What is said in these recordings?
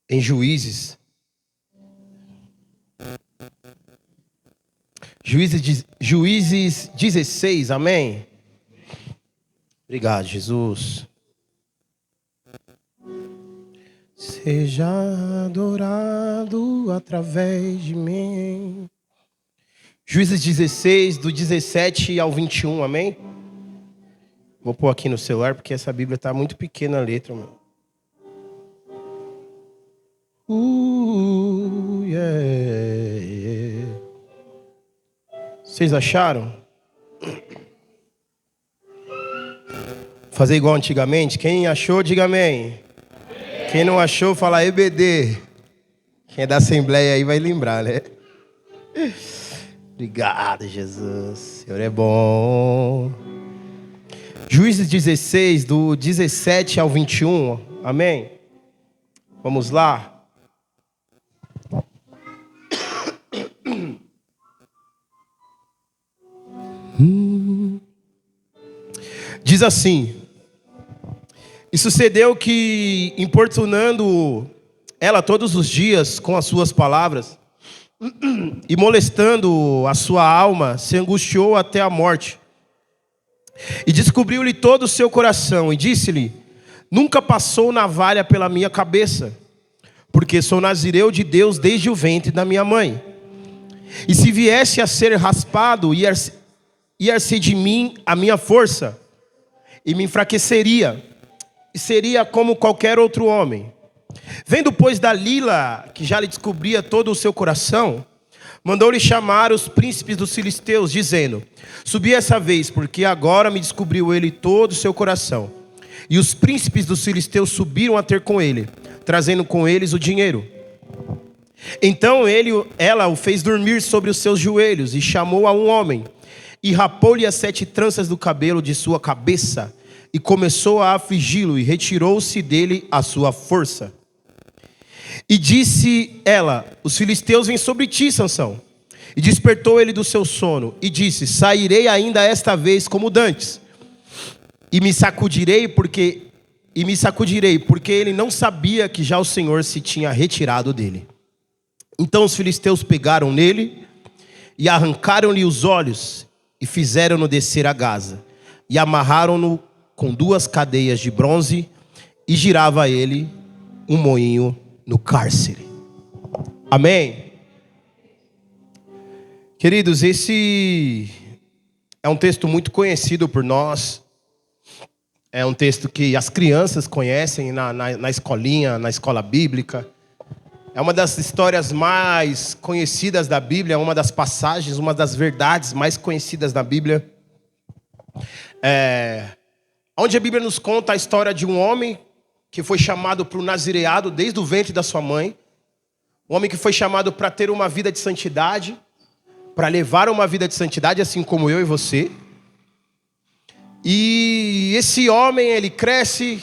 em Juízes. Juízes 16, amém? Obrigado, Jesus. Seja adorado através de mim. Juízes 16, do 17 ao 21, amém? Vou pôr aqui no celular porque essa Bíblia está muito pequena a letra, mano. Yeah. Vocês acharam? Fazer igual antigamente? Quem achou, diga amém. Quem não achou, fala EBD. Quem é da Assembleia aí vai lembrar, né? Obrigado, Jesus. O Senhor é bom. Juízes 16, do 17 ao 21. Amém? Vamos lá. Diz assim: e sucedeu que, importunando ela todos os dias com as suas palavras, e molestando a sua alma, se angustiou até a morte. E descobriu-lhe todo o seu coração, e disse-lhe: nunca passou navalha pela minha cabeça, porque sou nazireu de Deus desde o ventre da minha mãe. E se viesse a ser raspado, ia-se de mim a minha força, e me enfraqueceria, e seria como qualquer outro homem. Vendo, pois, Dalila, que já lhe descobria todo o seu coração, mandou-lhe chamar os príncipes dos filisteus, dizendo: subi essa vez, porque agora me descobriu ele todo o seu coração. E os príncipes dos filisteus subiram a ter com ele, trazendo com eles o dinheiro. Então ela o fez dormir sobre os seus joelhos, e chamou a um homem, e rapou-lhe as 7 tranças do cabelo de sua cabeça, e começou a afligi-lo, e retirou-se dele a sua força. E disse ela: os filisteus vêm sobre ti, Sansão. E despertou ele do seu sono, e disse: sairei ainda esta vez como dantes, e me sacudirei, porque ele não sabia que já o Senhor se tinha retirado dele. Então os filisteus pegaram nele, e arrancaram-lhe os olhos, e fizeram-no descer a Gaza, e amarraram-no com 2 cadeias de bronze, e girava ele um moinho no cárcere. Amém? Queridos, esse é um texto muito conhecido por nós. É um texto que as crianças conhecem na escolinha, na escola bíblica. É uma das histórias mais conhecidas da Bíblia, uma das passagens, uma das verdades mais conhecidas da Bíblia. Onde a Bíblia nos conta a história de um homem que foi chamado para o nazireado desde o ventre da sua mãe. Um homem que foi chamado para ter uma vida de santidade, para levar uma vida de santidade, assim como eu e você. E esse homem, ele cresce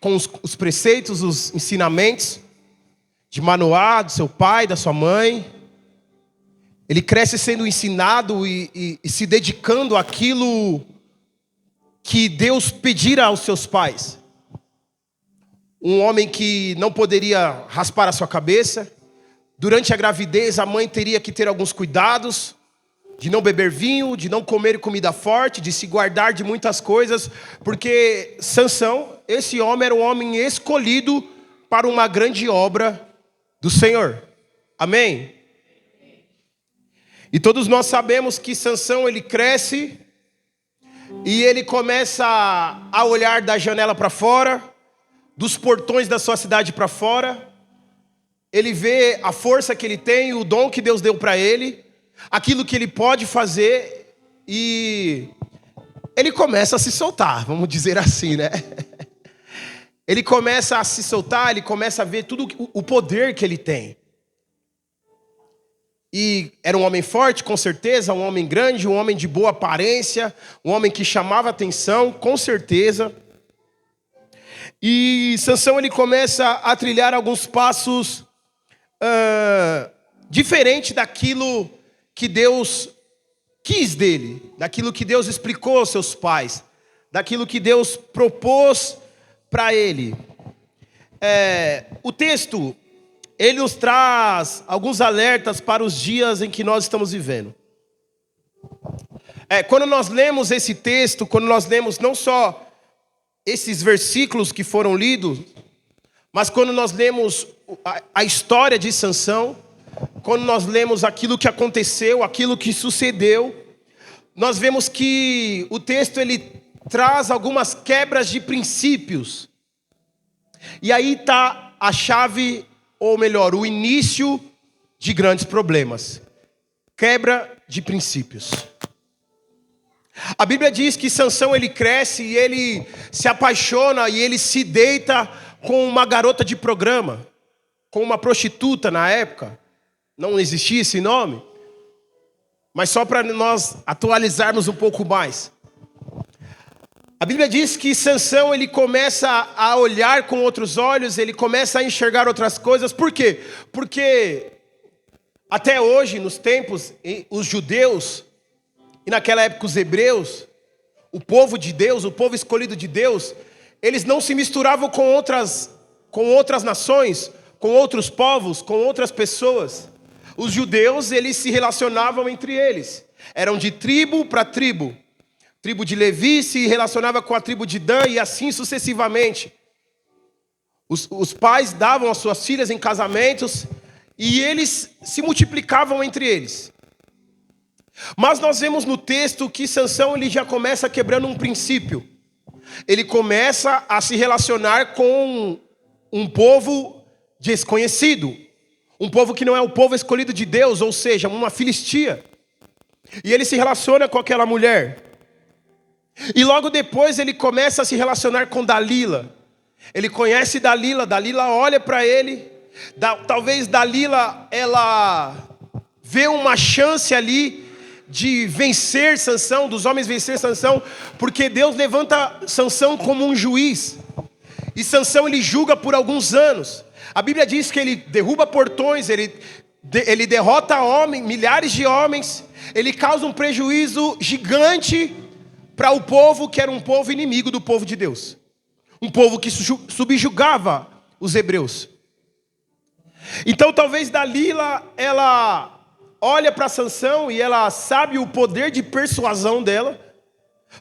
com os preceitos, os ensinamentos de Manoá, do seu pai, da sua mãe. Ele cresce sendo ensinado e se dedicando àquilo que Deus pedira aos seus pais. Um homem que não poderia raspar a sua cabeça. Durante a gravidez, a mãe teria que ter alguns cuidados, de não beber vinho, de não comer comida forte, de se guardar de muitas coisas, porque Sansão, esse homem, era um homem escolhido para uma grande obra do Senhor. Amém? E todos nós sabemos que Sansão, ele cresce e ele começa a olhar da janela para fora, dos portões da sua cidade para fora. Ele vê a força que ele tem, o dom que Deus deu para ele, aquilo que ele pode fazer, e ele começa a se soltar, vamos dizer assim, né? Ele começa a se soltar, ele começa a ver tudo o poder que ele tem. E era um homem forte, com certeza, um homem grande, um homem de boa aparência, um homem que chamava atenção, com certeza. E Sansão, ele começa a trilhar alguns passos diferente daquilo que Deus quis dele, daquilo que Deus explicou aos seus pais, daquilo que Deus propôs para ele. O texto, ele nos traz alguns alertas para os dias em que nós estamos vivendo. Quando nós lemos esse texto, quando nós lemos não só esses versículos que foram lidos, mas quando nós lemos a história de Sansão, quando nós lemos aquilo que aconteceu, aquilo que sucedeu, nós vemos que o texto ele traz algumas quebras de princípios. E aí está a chave, ou melhor, o início de grandes problemas. Quebra de princípios. A Bíblia diz que Sansão ele cresce e ele se apaixona e ele se deita com uma garota de programa, com uma prostituta na época. Não existia esse nome, mas só para nós atualizarmos um pouco mais. A Bíblia diz que Sansão ele começa a olhar com outros olhos, ele começa a enxergar outras coisas. Por quê? Porque até hoje, nos tempos, os judeus, e naquela época os hebreus, o povo de Deus, o povo escolhido de Deus, eles não se misturavam com outras nações, com outros povos, com outras pessoas. Os judeus, eles se relacionavam entre eles. Eram de tribo para tribo. Tribo de Levi se relacionava com a tribo de Dan e assim sucessivamente. Os pais davam as suas filhas em casamentos e eles se multiplicavam entre eles. Mas nós vemos no texto que Sansão ele já começa quebrando um princípio. Ele começa a se relacionar com um povo desconhecido. Um povo que não é o povo escolhido de Deus, ou seja, uma filistia. E ele se relaciona com aquela mulher. E logo depois ele começa a se relacionar com Dalila. Ele conhece Dalila, Dalila olha para ele. Talvez Dalila, ela vê uma chance ali de vencer Sansão, dos homens vencer Sansão, porque Deus levanta Sansão como um juiz. E Sansão ele julga por alguns anos. A Bíblia diz que ele derruba portões, ele derrota milhares de homens, ele causa um prejuízo gigante para o povo que era um povo inimigo do povo de Deus. Um povo que subjugava os hebreus. Então talvez Dalila, ela olha para Sansão e ela sabe o poder de persuasão dela.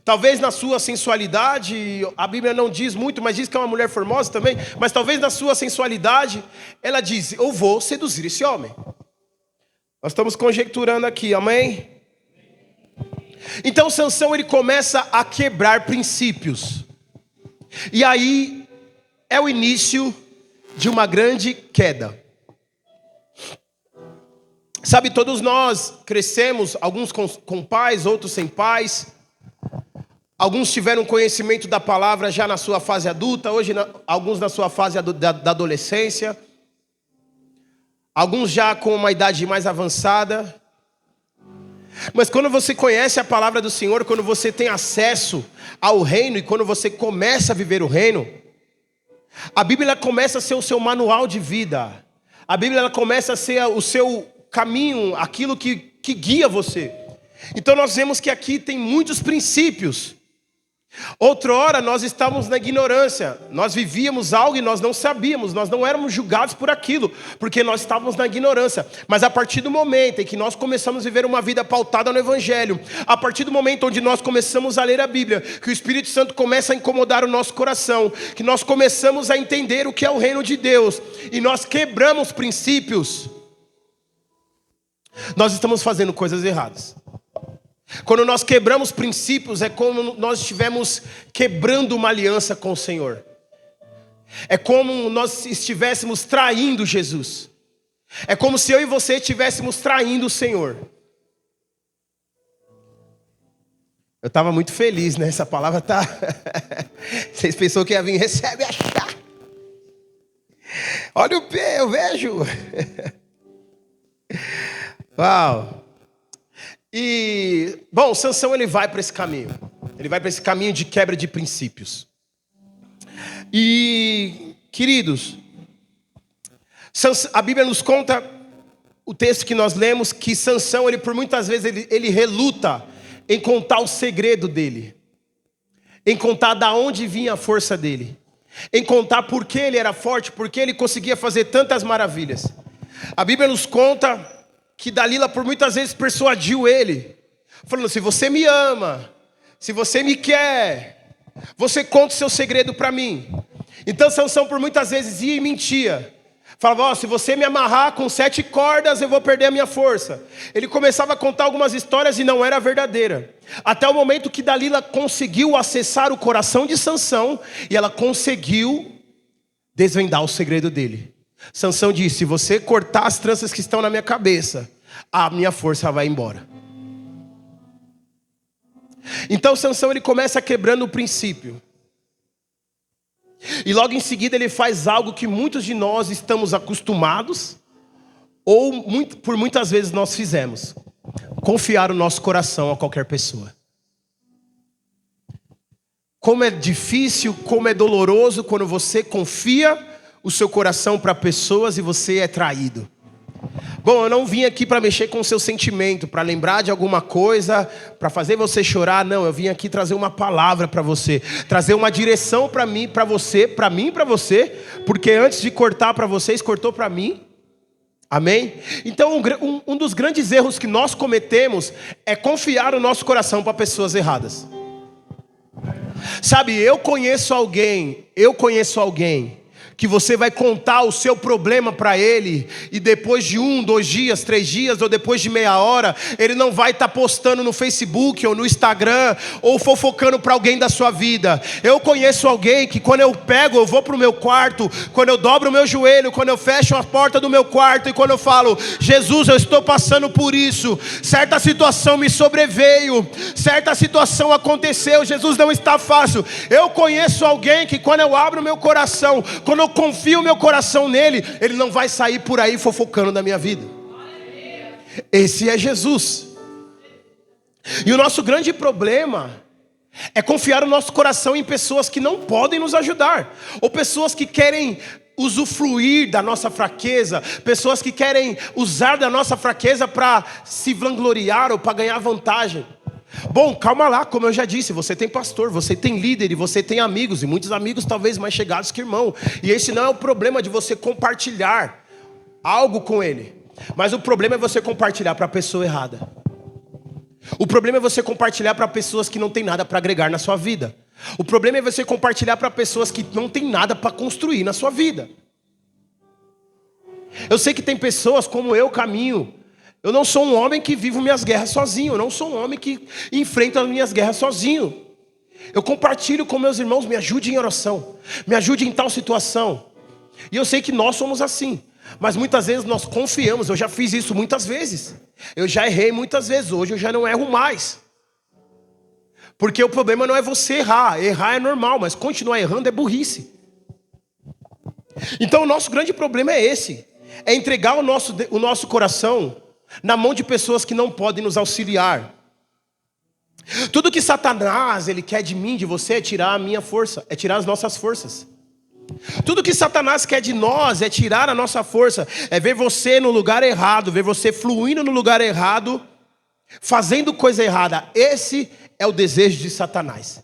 Talvez na sua sensualidade, a Bíblia não diz muito, mas diz que é uma mulher formosa também. Mas talvez na sua sensualidade, ela diz, eu vou seduzir esse homem. Nós estamos conjecturando aqui, amém? Então Sansão ele começa a quebrar princípios. E aí é o início de uma grande queda. Sabe, todos nós crescemos, alguns com pais, outros sem pais. Alguns tiveram conhecimento da palavra já na sua fase adulta, hoje alguns na sua fase da adolescência. Alguns já com uma idade mais avançada. Mas quando você conhece a palavra do Senhor, quando você tem acesso ao reino e quando você começa a viver o reino, a Bíblia começa a ser o seu manual de vida. A Bíblia ela começa a ser o seu caminho, aquilo que guia você. Então nós vemos que aqui tem muitos princípios. Outrora nós estávamos na ignorância, nós vivíamos algo e nós não sabíamos, nós não éramos julgados por aquilo, porque nós estávamos na ignorância. Mas a partir do momento em que nós começamos a viver uma vida pautada no Evangelho, a partir do momento onde nós começamos a ler a Bíblia, que o Espírito Santo começa a incomodar o nosso coração, que nós começamos a entender o que é o reino de Deus, e nós quebramos princípios, nós estamos fazendo coisas erradas. Quando nós quebramos princípios, é como nós estivemos quebrando uma aliança com o Senhor. É como nós estivéssemos traindo Jesus. É como se eu e você estivéssemos traindo o Senhor. Eu estava muito feliz, né? Essa palavra tá... Vocês pensaram que ia vir, recebe a chá. Olha o pé, eu vejo. Uau. E, bom, Sansão ele vai para esse caminho. Ele vai para esse caminho de quebra de princípios. E, queridos, a Bíblia nos conta, o texto que nós lemos, que Sansão, ele por muitas vezes, ele reluta em contar o segredo dele. Em contar da onde vinha a força dele. em contar por que ele era forte, por que ele conseguia fazer tantas maravilhas. A Bíblia nos conta que Dalila por muitas vezes persuadiu ele, falando: se você me ama, se você me quer, você conta o seu segredo para mim. Então Sansão por muitas vezes ia e mentia. Falava: se você me amarrar com 7 cordas, eu vou perder a minha força. Ele começava a contar algumas histórias e não era verdadeira. Até o momento que Dalila conseguiu acessar o coração de Sansão e ela conseguiu desvendar o segredo dele. Sansão disse: se você cortar as tranças que estão na minha cabeça, a minha força vai embora. Então Sansão ele começa quebrando o princípio. E logo em seguida ele faz algo que muitos de nós estamos acostumados, ou por muitas vezes nós fizemos: confiar o nosso coração a qualquer pessoa. Como é difícil, como é doloroso quando você confia o seu coração para pessoas e você é traído. Bom, eu não vim aqui para mexer com o seu sentimento, para lembrar de alguma coisa, para fazer você chorar. Não, eu vim aqui trazer uma palavra para você, trazer uma direção para mim, para você, porque antes de cortar para vocês, cortou para mim. Amém? Então um dos grandes erros que nós cometemos é confiar o nosso coração para pessoas erradas. Sabe, eu conheço alguém que você vai contar o seu problema para ele, e depois de 1, 2 dias, 3 dias, ou depois de meia hora, ele não vai estar postando no Facebook, ou no Instagram, ou fofocando para alguém da sua vida. Eu conheço alguém que quando eu vou para o meu quarto, quando eu dobro o meu joelho, quando eu fecho a porta do meu quarto, e quando eu falo: Jesus, eu estou passando por isso, certa situação me sobreveio, certa situação aconteceu, Jesus, não está fácil. Eu conheço alguém que quando eu abro o meu coração, quando eu confio o meu coração nele, ele não vai sair por aí fofocando da minha vida. Esse é Jesus. E o nosso grande problema é confiar o nosso coração em pessoas que não podem nos ajudar, ou pessoas que querem usufruir da nossa fraqueza, pessoas que querem usar da nossa fraqueza para se vangloriar ou para ganhar vantagem. Bom, calma lá, como eu já disse, você tem pastor, você tem líder e você tem amigos, e muitos amigos talvez mais chegados que irmão. E esse não é o problema de você compartilhar algo com ele, mas o problema é você compartilhar para a pessoa errada. O problema é você compartilhar para pessoas que não tem nada para agregar na sua vida. O problema é você compartilhar para pessoas que não tem nada para construir na sua vida. Eu sei que tem pessoas como eu caminho. Eu não sou um homem que vivo minhas guerras sozinho. Eu não sou um homem que enfrenta as minhas guerras sozinho. Eu compartilho com meus irmãos: me ajude em oração, me ajude em tal situação. E eu sei que nós somos assim, mas muitas vezes nós confiamos. Eu já fiz isso muitas vezes. Eu já errei muitas vezes. Hoje eu já não erro mais. Porque o problema não é você errar. Errar é normal, mas continuar errando é burrice. Então o nosso grande problema é esse: é entregar o nosso coração na mão de pessoas que não podem nos auxiliar. Tudo que Satanás ele quer de mim, de você, é tirar a minha força, é tirar as nossas forças. Tudo que Satanás quer de nós é tirar a nossa força, é ver você no lugar errado, ver você fluindo no lugar errado, fazendo coisa errada. Esse é o desejo de Satanás.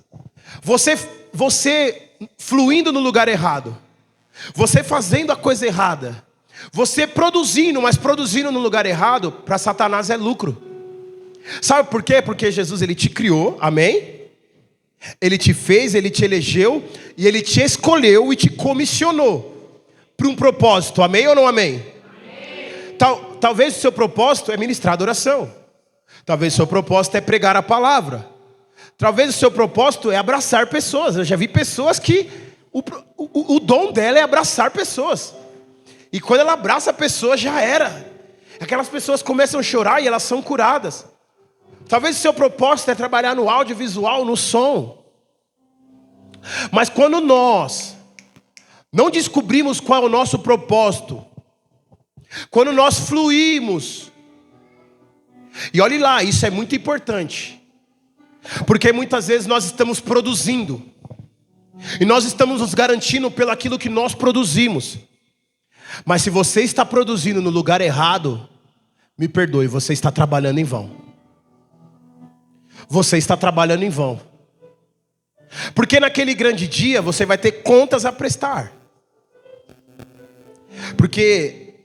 Você fluindo no lugar errado, você fazendo a coisa errada, você produzindo, mas produzindo no lugar errado, para Satanás é lucro. Sabe por quê? Porque Jesus ele te criou, amém? Ele te fez, ele te elegeu, e ele te escolheu e te comissionou para um propósito, amém ou não amém? Amém. Talvez o seu propósito é ministrar adoração. Talvez o seu propósito é pregar a palavra. Talvez o seu propósito é abraçar pessoas. Eu já vi pessoas que o dom dela é abraçar pessoas. E quando ela abraça a pessoa, já era. Aquelas pessoas começam a chorar e elas são curadas. Talvez o seu propósito é trabalhar no audiovisual, no som. Mas quando nós não descobrimos qual é o nosso propósito, quando nós fluímos, e olhe lá, isso é muito importante, porque muitas vezes nós estamos produzindo, e nós estamos nos garantindo pelo aquilo que nós produzimos. Mas se você está produzindo no lugar errado, me perdoe, você está trabalhando em vão. Você está trabalhando em vão. Porque naquele grande dia você vai ter contas a prestar. Porque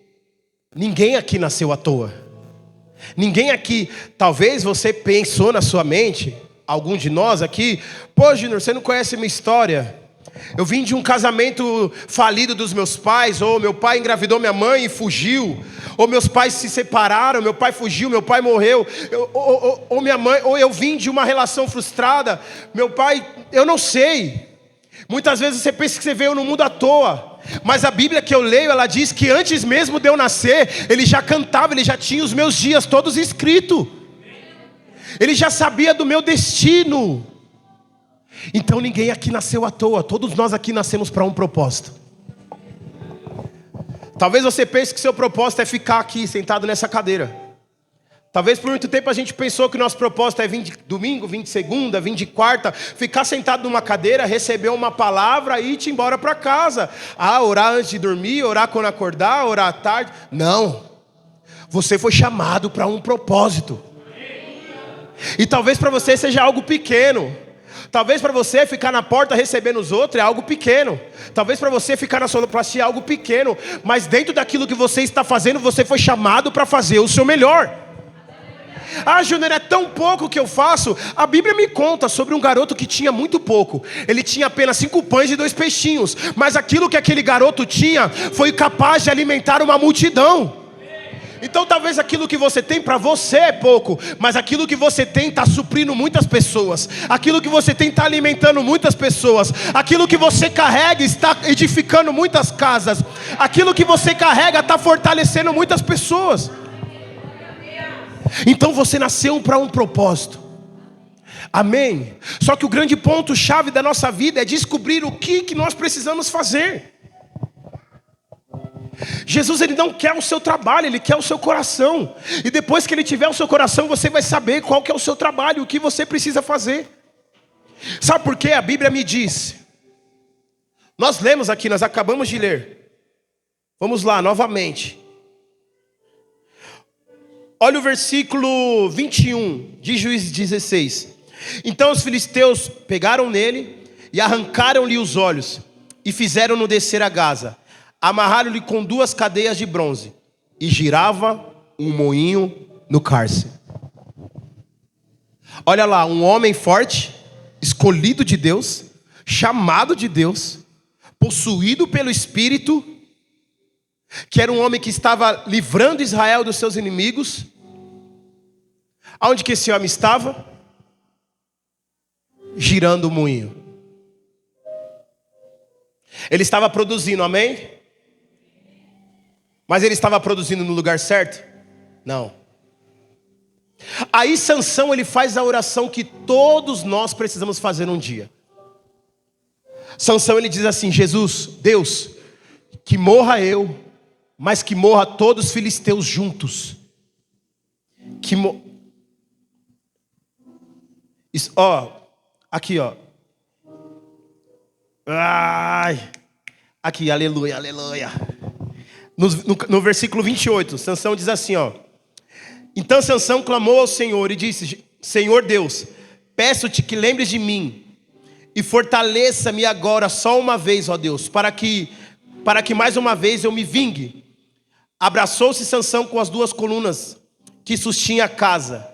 ninguém aqui nasceu à toa. Ninguém aqui, talvez você pensou na sua mente, algum de nós aqui, pô, Júnior, você não conhece a minha história? Eu vim de um casamento falido dos meus pais, ou meu pai engravidou minha mãe e fugiu, ou meus pais se separaram, meu pai fugiu, meu pai morreu, ou minha mãe, ou eu vim de uma relação frustrada, meu pai, eu não sei. Muitas vezes você pensa que você veio no mundo à toa, mas a Bíblia que eu leio, ela diz que antes mesmo de eu nascer, ele já cantava, ele já tinha os meus dias todos escritos, ele já sabia do meu destino. Então ninguém aqui nasceu à toa, todos nós aqui nascemos para um propósito. Talvez você pense que seu propósito é ficar aqui sentado nessa cadeira. Talvez por muito tempo a gente pensou que o nosso propósito é vir de domingo, vir de segunda, vir de quarta, ficar sentado numa cadeira, receber uma palavra e ir embora para casa. Orar antes de dormir, orar quando acordar, orar à tarde. Não, você foi chamado para um propósito. E talvez para você seja algo pequeno. Talvez para você ficar na porta recebendo os outros é algo pequeno. Talvez para você ficar na sonoplastia é algo pequeno. Mas dentro daquilo que você está fazendo, você foi chamado para fazer o seu melhor. Júnior, é tão pouco que eu faço. A Bíblia me conta sobre um garoto que tinha muito pouco. Ele tinha apenas 5 pães e 2 peixinhos. Mas aquilo que aquele garoto tinha foi capaz de alimentar uma multidão. Então talvez aquilo que você tem para você é pouco, mas aquilo que você tem está suprindo muitas pessoas. Aquilo que você tem está alimentando muitas pessoas. Aquilo que você carrega está edificando muitas casas. Aquilo que você carrega está fortalecendo muitas pessoas. Então você nasceu para um propósito. Amém? Só que o grande ponto-chave da nossa vida é descobrir o que nós precisamos fazer. Jesus, ele não quer o seu trabalho, ele quer o seu coração. E depois que ele tiver o seu coração, você vai saber qual que é o seu trabalho, o que você precisa fazer. Sabe por quê? A Bíblia me diz. Nós lemos aqui, nós acabamos de ler. Vamos lá, novamente. Olha o versículo 21 de Juízes 16. Então os filisteus pegaram nele e arrancaram-lhe os olhos e fizeram-no descer a Gaza. Amarraram-lhe com 2 cadeias de bronze e girava um moinho no cárcere. Olha lá, um homem forte, escolhido de Deus, chamado de Deus, possuído pelo Espírito, que era um homem que estava livrando Israel dos seus inimigos. Aonde que esse homem estava? Girando o moinho. Ele estava produzindo, amém? Mas ele estava produzindo no lugar certo? Não. Aí Sansão, ele faz a oração que todos nós precisamos fazer um dia. Sansão, ele diz assim: Jesus, Deus, que morra eu, mas que morra todos os filisteus juntos. Aqui, ó. Aqui, aleluia, aleluia. No versículo 28, Sansão diz assim, ó. Então Sansão clamou ao Senhor e disse: Senhor Deus, peço-te que lembres de mim e fortaleça-me agora só uma vez, ó Deus, para que mais uma vez eu me vingue. Abraçou-se Sansão com as 2 colunas que sustinha a casa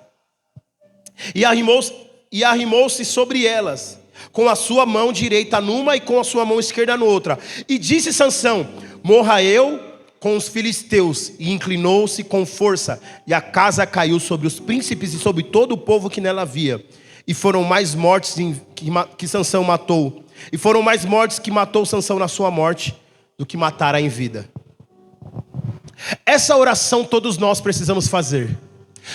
e arrimou-se sobre elas, com a sua mão direita numa e com a sua mão esquerda noutra. E disse Sansão: morra eu com os filisteus. E inclinou-se com força, e a casa caiu sobre os príncipes e sobre todo o povo que nela havia. E foram mais mortes que Sansão matou. E foram mais mortes que matou Sansão na sua morte do que matara em vida. Essa oração todos nós precisamos fazer.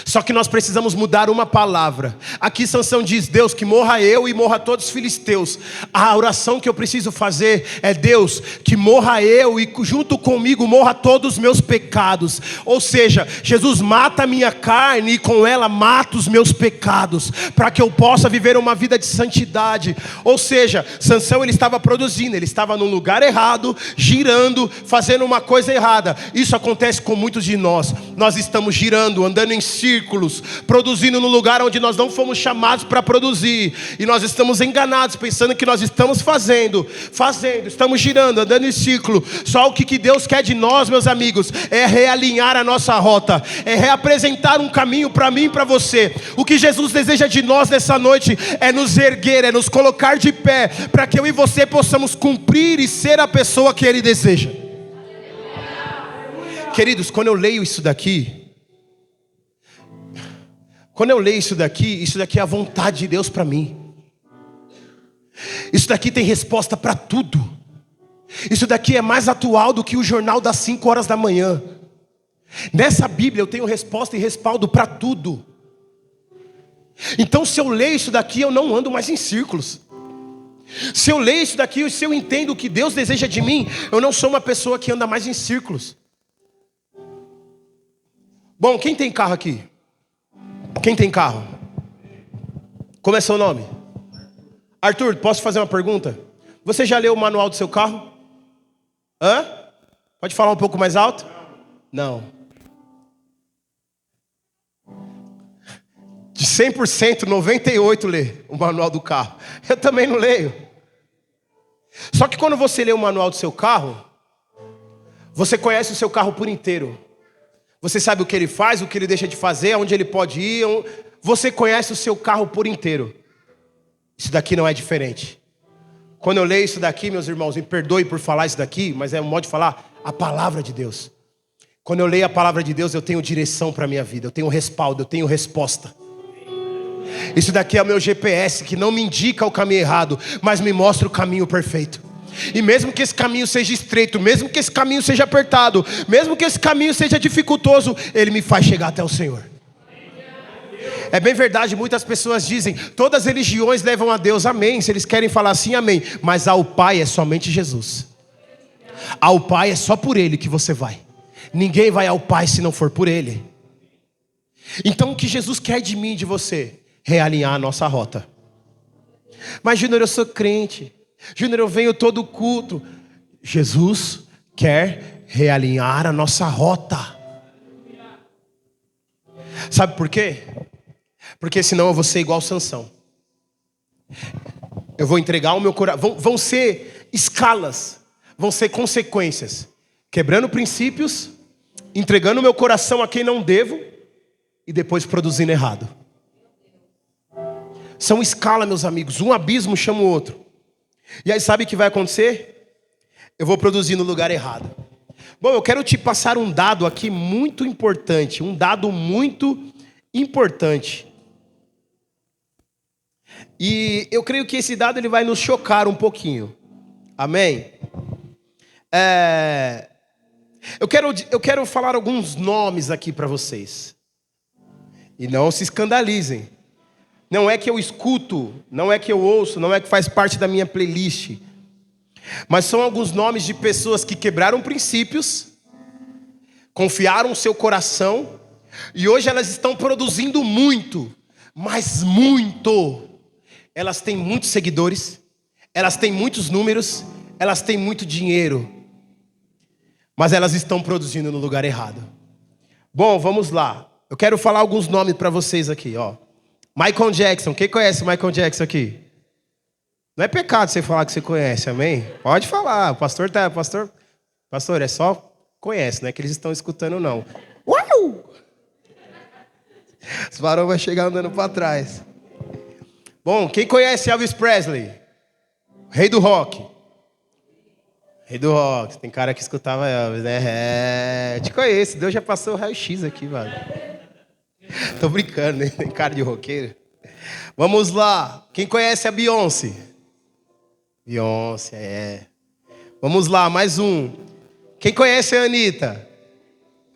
Só que nós precisamos mudar uma palavra. Aqui Sansão diz: Deus, que morra eu e morra todos os filisteus. A oração que eu preciso fazer é: Deus, que morra eu e junto comigo morra todos os meus pecados. Ou seja, Jesus, mata a minha carne e com ela mata os meus pecados, para que eu possa viver uma vida de santidade. Ou seja, Sansão, ele estava produzindo, ele estava no lugar errado, girando, fazendo uma coisa errada. Isso acontece com muitos de nós. Nós estamos girando, andando em círculos, produzindo no lugar onde nós não fomos chamados para produzir. E nós estamos enganados, pensando que nós estamos fazendo, estamos girando, andando em círculo. Só o que Deus quer de nós, meus amigos, é realinhar a nossa rota, é reapresentar um caminho para mim e para você. O que Jesus deseja de nós nessa noite é nos erguer, é nos colocar de pé, para que eu e você possamos cumprir e ser a pessoa que Ele deseja. Queridos, quando eu leio isso daqui, isso daqui é a vontade de Deus para mim. Isso daqui tem resposta para tudo. Isso daqui é mais atual do que o jornal das 5 horas da manhã. Nessa Bíblia eu tenho resposta e respaldo para tudo. Então se eu leio isso daqui, eu não ando mais em círculos. Se eu leio isso daqui, se eu entendo o que Deus deseja de mim, eu não sou uma pessoa que anda mais em círculos. Bom, quem tem carro aqui? Quem tem carro? Como é seu nome? Arthur, posso fazer uma pergunta? Você já leu o manual do seu carro? Hã? Pode falar um pouco mais alto? Não. De 100%, 98% lê o manual do carro. Eu também não leio. Só que quando você lê o manual do seu carro, você conhece o seu carro por inteiro. Você sabe o que ele faz, o que ele deixa de fazer, aonde ele pode ir. Você conhece o seu carro por inteiro. Isso daqui não é diferente. Quando eu leio isso daqui, meus irmãos, me perdoe por falar isso daqui, mas é um modo de falar a palavra de Deus. Quando eu leio a palavra de Deus, eu tenho direção para a minha vida, eu tenho respaldo, eu tenho resposta. Isso daqui é o meu GPS, que não me indica o caminho errado, mas me mostra o caminho perfeito. E mesmo que esse caminho seja estreito, mesmo que esse caminho seja apertado, mesmo que esse caminho seja dificultoso, ele me faz chegar até o Senhor. É bem verdade, muitas pessoas dizem, todas as religiões levam a Deus, amém. Se eles querem falar assim, amém. Mas ao Pai é somente Jesus. Ao Pai é só por Ele que você vai. Ninguém vai ao Pai se não for por Ele. Então o que Jesus quer de mim e de você? Realinhar a nossa rota. Mas Júnior, eu sou crente. Júnior, eu venho todo culto. Jesus quer realinhar a nossa rota. Sabe por quê? Porque senão eu vou ser igual Sansão. Eu vou entregar o meu coração. Vão ser escalas, vão ser consequências. Quebrando princípios, entregando o meu coração a quem não devo e depois produzindo errado. São escalas, meus amigos. Um abismo chama o outro. E aí sabe o que vai acontecer? Eu vou produzir no lugar errado. Bom, eu quero te passar um dado aqui muito importante. Um dado muito importante. E eu creio que esse dado ele vai nos chocar um pouquinho. Amém? Eu quero falar alguns nomes aqui para vocês. E não se escandalizem. Não é que eu escuto, não é que eu ouço, não é que faz parte da minha playlist. Mas são alguns nomes de pessoas que quebraram princípios, confiaram o seu coração, e hoje elas estão produzindo muito, mas muito. Elas têm muitos seguidores, elas têm muitos números, elas têm muito dinheiro, mas elas estão produzindo no lugar errado. Bom, vamos lá. Eu quero falar alguns nomes para vocês aqui, ó. Michael Jackson, quem conhece Michael Jackson aqui? Não é pecado você falar que você conhece, amém? Pode falar, pastor, é só conhece, não é que eles estão escutando não. Uau! Os varões vão chegar andando para trás. Bom, quem conhece Elvis Presley? Rei do rock. Rei do rock, tem cara que escutava Elvis, né? Te conheço, Deus já passou o raio-x aqui, mano. Tô brincando, né? Tem cara de roqueiro. Vamos lá. Quem conhece a Beyoncé? Beyoncé, é. Vamos lá, mais um. Quem conhece a Anitta?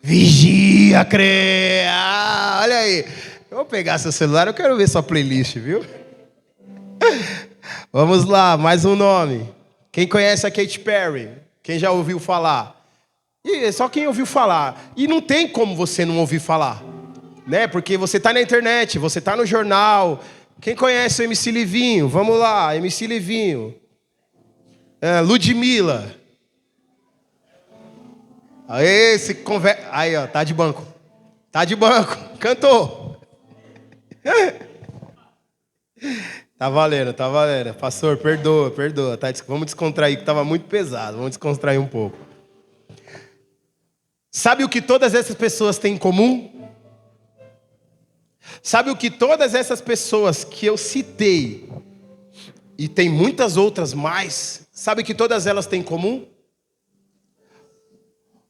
Vigia, crê. Ah, olha aí. Eu vou pegar seu celular, eu quero ver sua playlist, viu? Vamos lá, mais um nome. Quem conhece a Katy Perry? Quem já ouviu falar? E só quem ouviu falar. E não tem como você não ouvir falar. Né? Porque você está na internet, você está no jornal. Quem conhece o MC Livinho? Vamos lá, MC Livinho. Ludmilla. Aí, ó, tá de banco. Tá de banco. Cantou. Tá valendo, tá valendo. Pastor, perdoa. Tá, vamos descontrair, que estava muito pesado. Vamos descontrair um pouco. Sabe o que todas essas pessoas têm em comum? Sabe o que todas essas pessoas que eu citei, e tem muitas outras mais, sabe o que todas elas têm em comum?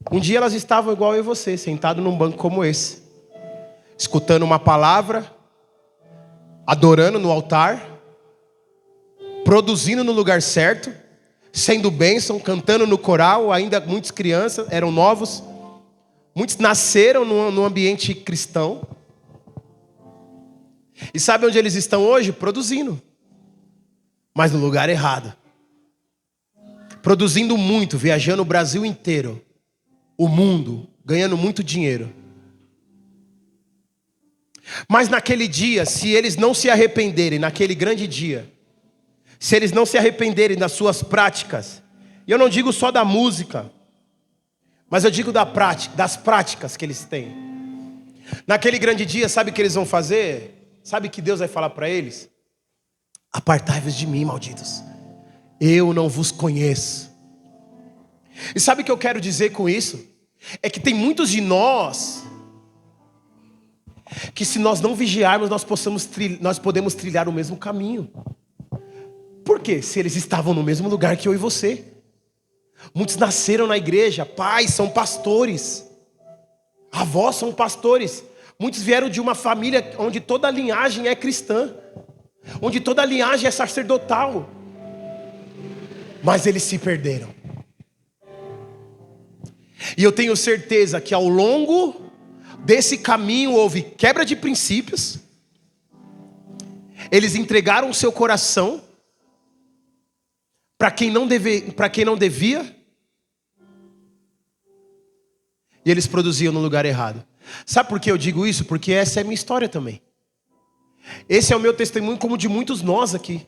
Um dia elas estavam igual eu e você, sentado num banco como esse, escutando uma palavra, adorando no altar, produzindo no lugar certo, sendo bênção, cantando no coral. Ainda muitas crianças, eram novos, muitos nasceram no ambiente cristão. E sabe onde eles estão hoje? Produzindo, mas no lugar errado. Produzindo muito, viajando o Brasil inteiro, o mundo, ganhando muito dinheiro. Mas naquele dia, se eles não se arrependerem, naquele grande dia, se eles não se arrependerem das suas práticas, e eu não digo só da música, mas eu digo das práticas que eles têm. Naquele grande dia, sabe o que eles vão fazer? Sabe que Deus vai falar para eles? Apartai-vos de mim, malditos. Eu não vos conheço. E sabe o que eu quero dizer com isso? É que tem muitos de nós que, se nós não vigiarmos, nós podemos trilhar o mesmo caminho. Por quê? Se eles estavam no mesmo lugar que eu e você. Muitos nasceram na igreja, pais são pastores, avós são pastores. Muitos vieram de uma família onde toda a linhagem é cristã, onde toda a linhagem é sacerdotal. Mas eles se perderam. E eu tenho certeza que ao longo desse caminho houve quebra de princípios. Eles entregaram o seu coração para quem não devia. E eles produziam no lugar errado. Sabe por que eu digo isso? Porque essa é a minha história também. Esse é o meu testemunho, como de muitos nós aqui.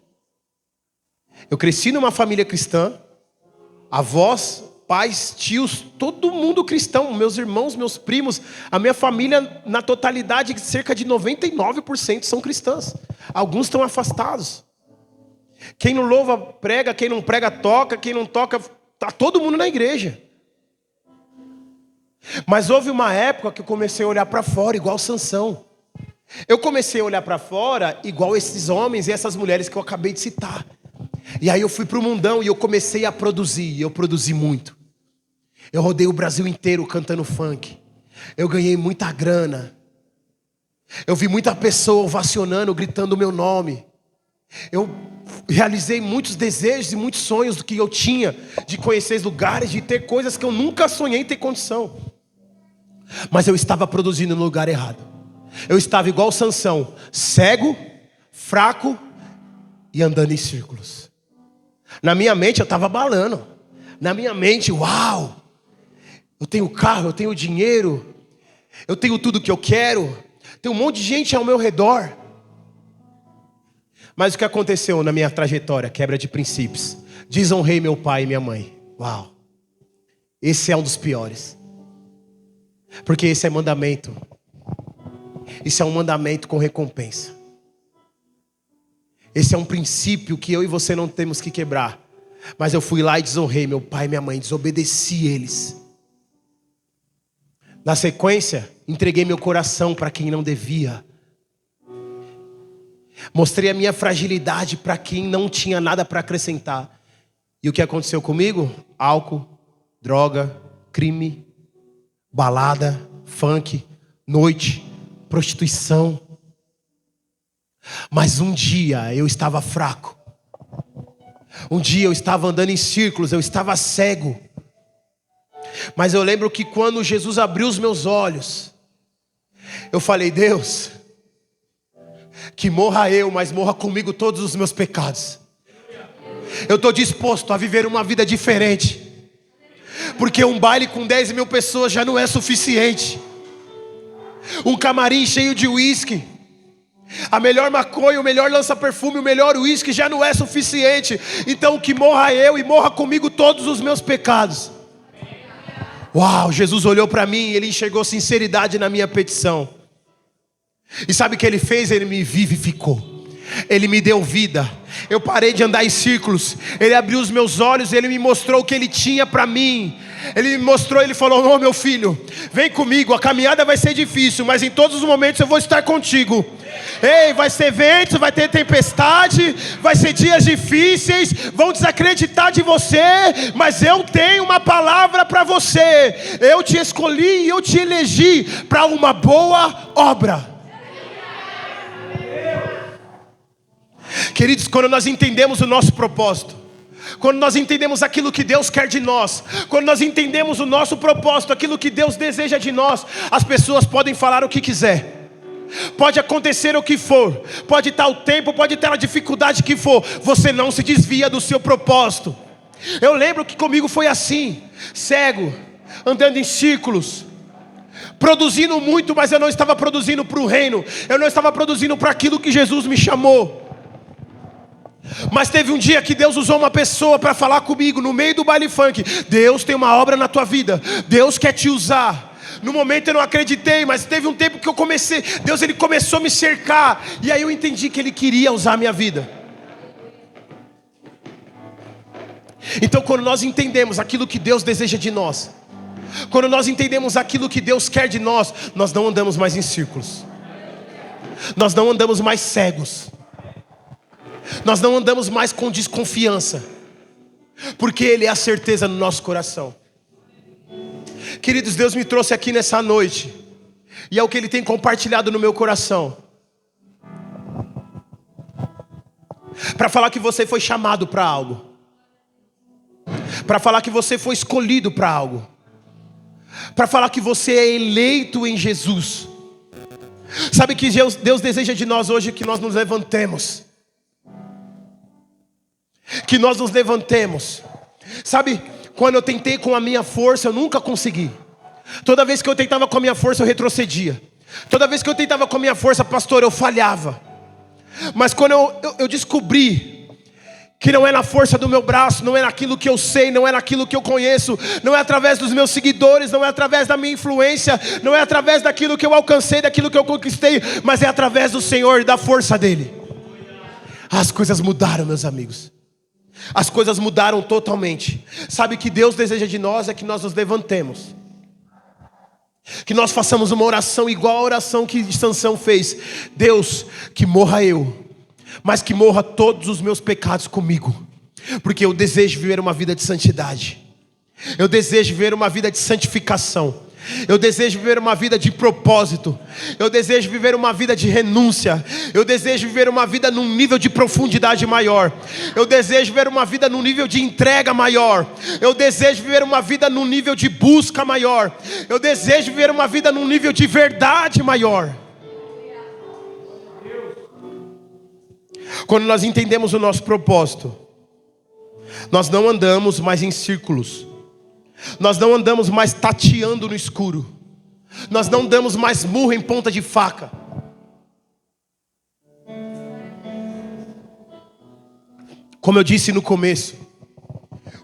Eu cresci numa família cristã, avós, pais, tios, todo mundo cristão, meus irmãos, meus primos, a minha família na totalidade, cerca de 99% são cristãs. Alguns estão afastados. Quem não louva prega, quem não prega toca, quem não toca, tá todo mundo na igreja. Mas houve uma época que eu comecei a olhar para fora igual Sansão. Eu comecei a olhar para fora igual esses homens e essas mulheres que eu acabei de citar. E aí eu fui para o mundão e eu comecei a produzir. E eu produzi muito. Eu rodei o Brasil inteiro cantando funk. Eu ganhei muita grana. Eu vi muita pessoa ovacionando, gritando o meu nome. Eu realizei muitos desejos e muitos sonhos do que eu tinha, de conhecer lugares, de ter coisas que eu nunca sonhei ter condição. Mas eu estava produzindo no lugar errado. Eu estava igual Sansão, cego, fraco e andando em círculos. Na minha mente eu estava balando. Na minha mente, uau, eu tenho carro, eu tenho dinheiro, eu tenho tudo que eu quero, tem um monte de gente ao meu redor. Mas o que aconteceu na minha trajetória? Quebra de princípios. Desonrei meu pai e minha mãe. Uau. Esse é um dos piores. Porque esse é mandamento. Isso é um mandamento com recompensa. Esse é um princípio que eu e você não temos que quebrar. Mas eu fui lá e desonrei meu pai e minha mãe. Desobedeci eles. Na sequência, entreguei meu coração para quem não devia. Mostrei a minha fragilidade para quem não tinha nada para acrescentar. E o que aconteceu comigo? Álcool, droga, crime, balada, funk, noite, prostituição. Mas um dia eu estava fraco. Um dia eu estava andando em círculos, eu estava cego. Mas eu lembro que quando Jesus abriu os meus olhos, eu falei: Deus, que morra eu, mas morra comigo todos os meus pecados. Eu estou disposto a viver uma vida diferente. Porque um baile com 10 mil pessoas já não é suficiente. Um camarim cheio de uísque, a melhor maconha, o melhor lança-perfume, o melhor uísque já não é suficiente. Então que morra eu e morra comigo todos os meus pecados. Uau, Jesus olhou para mim, Ele enxergou sinceridade na minha petição. E sabe o que Ele fez? Ele me vivificou. Ele me deu vida. Eu parei de andar em círculos. Ele abriu os meus olhos, Ele me mostrou o que Ele tinha para mim. Ele me mostrou, Ele falou: "Ô meu filho, vem comigo, a caminhada vai ser difícil, mas em todos os momentos eu vou estar contigo. Ei, vai ser ventos, vai ter tempestade, vai ser dias difíceis, vão desacreditar de você, mas eu tenho uma palavra para você. Eu te escolhi e eu te elegi para uma boa obra." Queridos, quando nós entendemos o nosso propósito, quando nós entendemos aquilo que Deus quer de nós, quando nós entendemos o nosso propósito, aquilo que Deus deseja de nós, as pessoas podem falar o que quiser, pode acontecer o que for, pode estar o tempo, pode ter a dificuldade que for, você não se desvia do seu propósito. Eu lembro que comigo foi assim, cego, andando em círculos, produzindo muito, mas eu não estava produzindo para o reino, eu não estava produzindo para aquilo que Jesus me chamou. Mas teve um dia que Deus usou uma pessoa para falar comigo no meio do baile funk: Deus tem uma obra na tua vida, Deus quer te usar. No momento eu não acreditei, mas teve um tempo que eu comecei, Deus Ele começou a me cercar, e aí eu entendi que Ele queria usar a minha vida. Então quando nós entendemos aquilo que Deus deseja de nós, quando nós entendemos aquilo que Deus quer de nós, nós não andamos mais em círculos, nós não andamos mais cegos, nós não andamos mais com desconfiança, porque Ele é a certeza no nosso coração. Queridos, Deus me trouxe aqui nessa noite, e é o que Ele tem compartilhado no meu coração, para falar que você foi chamado para algo, para falar que você foi escolhido para algo, para falar que você é eleito em Jesus. Sabe que Deus deseja de nós hoje que nós nos levantemos, que nós nos levantemos. Sabe, quando eu tentei com a minha força, eu nunca consegui. Toda vez que eu tentava com a minha força, eu retrocedia. Toda vez que eu tentava com a minha força, pastor, eu falhava. Mas quando eu descobri que não é na força do meu braço, não é naquilo que eu sei, não é naquilo que eu conheço, não é através dos meus seguidores, não é através da minha influência, não é através daquilo que eu alcancei, daquilo que eu conquistei, mas é através do Senhor e da força dEle. As coisas mudaram, meus amigos. As coisas mudaram totalmente. Sabe o que Deus deseja de nós? É que nós nos levantemos, que nós façamos uma oração igual a oração que Sansão fez: Deus, que morra eu, mas que morra todos os meus pecados comigo, porque eu desejo viver uma vida de santidade, eu desejo viver uma vida de santificação, eu desejo viver uma vida de propósito, eu desejo viver uma vida de renúncia, eu desejo viver uma vida num nível de profundidade maior, eu desejo viver uma vida num nível de entrega maior, eu desejo viver uma vida num nível de busca maior, eu desejo viver uma vida num nível de verdade maior. Quando nós entendemos o nosso propósito, nós não andamos mais em círculos, nós não andamos mais tateando no escuro, nós não damos mais murro em ponta de faca. Como eu disse no começo,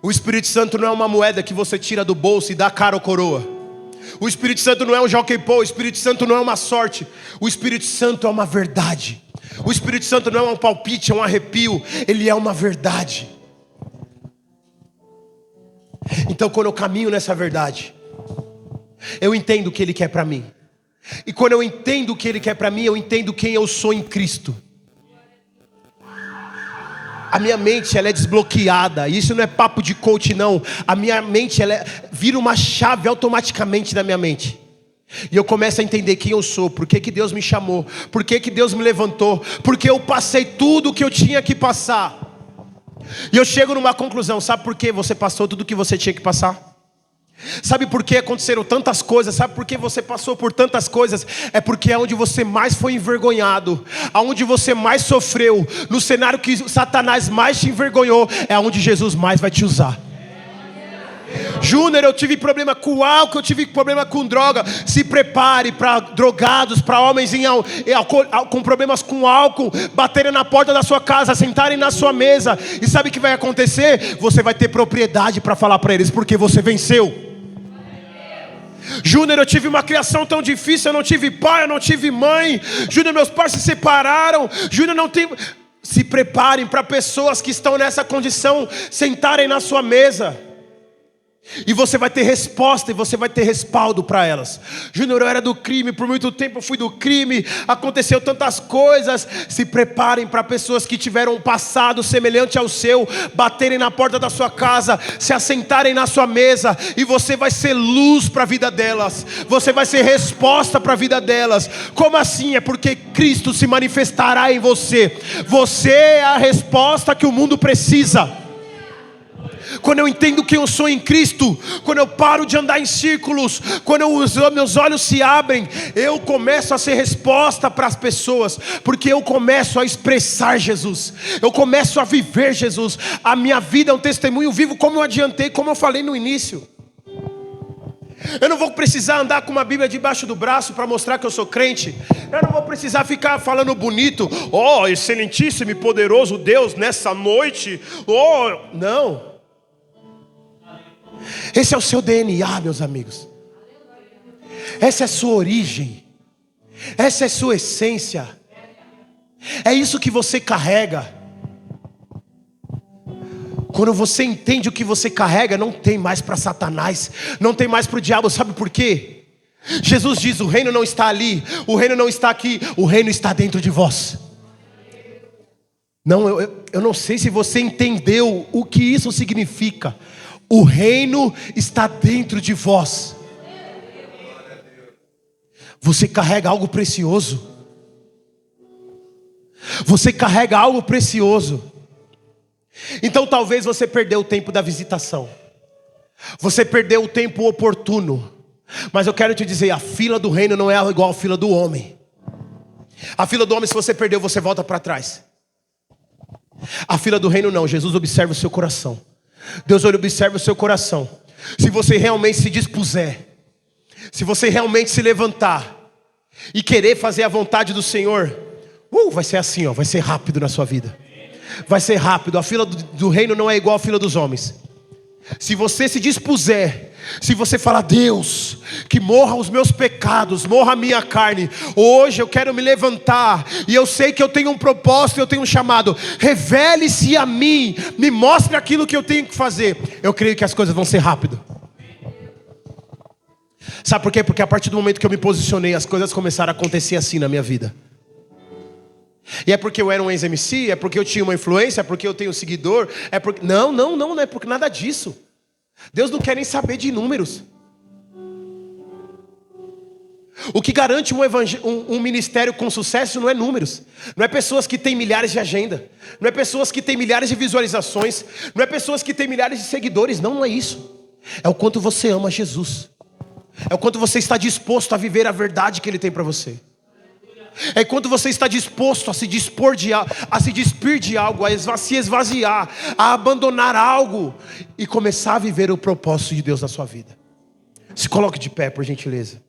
o Espírito Santo não é uma moeda que você tira do bolso e dá cara ou coroa. O Espírito Santo não é um jockey pole, o Espírito Santo não é uma sorte, o Espírito Santo é uma verdade. O Espírito Santo não é um palpite, é um arrepio, ele é uma verdade. Então quando eu caminho nessa verdade, eu entendo o que Ele quer para mim. E quando eu entendo o que Ele quer para mim, eu entendo quem eu sou em Cristo. A minha mente, ela é desbloqueada. Isso não é papo de coach, não. A minha mente, vira uma chave automaticamente na minha mente. E eu começo a entender quem eu sou, por que Deus me chamou, por que Deus me levantou, porque eu passei tudo o que eu tinha que passar. E eu chego numa conclusão: sabe por que você passou tudo o que você tinha que passar? Sabe por que aconteceram tantas coisas? Sabe por que você passou por tantas coisas? É porque é onde você mais foi envergonhado, aonde você mais sofreu, no cenário que Satanás mais te envergonhou, é onde Jesus mais vai te usar. Júnior, eu tive problema com álcool, eu tive problema com droga. Se prepare para drogados, para homens com problemas com álcool baterem na porta da sua casa, sentarem na sua mesa. E sabe o que vai acontecer? Você vai ter propriedade para falar para eles, porque você venceu. Júnior, eu tive uma criação tão difícil, eu não tive pai, eu não tive mãe. Júnior, meus pais se separaram. Júnior, não tem... Se preparem para pessoas que estão nessa condição sentarem na sua mesa. E você vai ter resposta e você vai ter respaldo para elas. Júnior, eu era do crime, por muito tempo eu fui do crime, aconteceu tantas coisas. Se preparem para pessoas que tiveram um passado semelhante ao seu, baterem na porta da sua casa, se assentarem na sua mesa, e você vai ser luz para a vida delas, você vai ser resposta para a vida delas. Como assim? É porque Cristo se manifestará em você. Você é a resposta que o mundo precisa. Quando eu entendo quem eu sou em Cristo, quando eu paro de andar em círculos, quando os meus olhos se abrem, eu começo a ser resposta para as pessoas, porque eu começo a expressar Jesus, eu começo a viver Jesus. A minha vida é um testemunho vivo, como eu adiantei, como eu falei no início. Eu não vou precisar andar com uma Bíblia debaixo do braço para mostrar que eu sou crente. Eu não vou precisar ficar falando bonito, oh, excelentíssimo e poderoso Deus, nessa noite, oh, não. Esse é o seu DNA, meus amigos. Essa é a sua origem. Essa é a sua essência. É isso que você carrega. Quando você entende o que você carrega, não tem mais para Satanás, não tem mais para o diabo. Sabe por quê? Jesus diz, o reino não está ali, o reino não está aqui, o reino está dentro de vós. Não, eu não sei se você entendeu o que isso significa. O reino está dentro de vós. Você carrega algo precioso. Você carrega algo precioso. Então talvez você perdeu o tempo da visitação. Você perdeu o tempo oportuno. Mas eu quero te dizer, a fila do reino não é igual a fila do homem. A fila do homem, se você perdeu, você volta para trás. A fila do reino não, Jesus observa o seu coração. Deus observa o seu coração. Se você realmente se dispuser, se você realmente se levantar e querer fazer a vontade do Senhor, vai ser assim, vai ser rápido na sua vida. Vai ser rápido. A fila do reino não é igual a fila dos homens. Se você se dispuser, se você falar, Deus, que morra os meus pecados, morra a minha carne, hoje eu quero me levantar, e eu sei que eu tenho um propósito, eu tenho um chamado, revele-se a mim, me mostre aquilo que eu tenho que fazer. Eu creio que as coisas vão ser rápido. Sabe por quê? Porque a partir do momento que eu me posicionei, as coisas começaram a acontecer assim na minha vida. E é porque eu era um ex-MC, é porque eu tinha uma influência, é porque eu tenho um seguidor, é porque... Não é porque nada disso. Deus não quer nem saber de números. O que garante um ministério com sucesso não é números. Não é pessoas que têm milhares de agenda. Não é pessoas que têm milhares de visualizações. Não é pessoas que têm milhares de seguidores. Não é isso. É o quanto você ama Jesus. É o quanto você está disposto a viver a verdade que Ele tem para você. É quando você está disposto a se dispor a se despir de algo, a se esvaziar, a abandonar algo e começar a viver o propósito de Deus na sua vida. Se coloque de pé, por gentileza.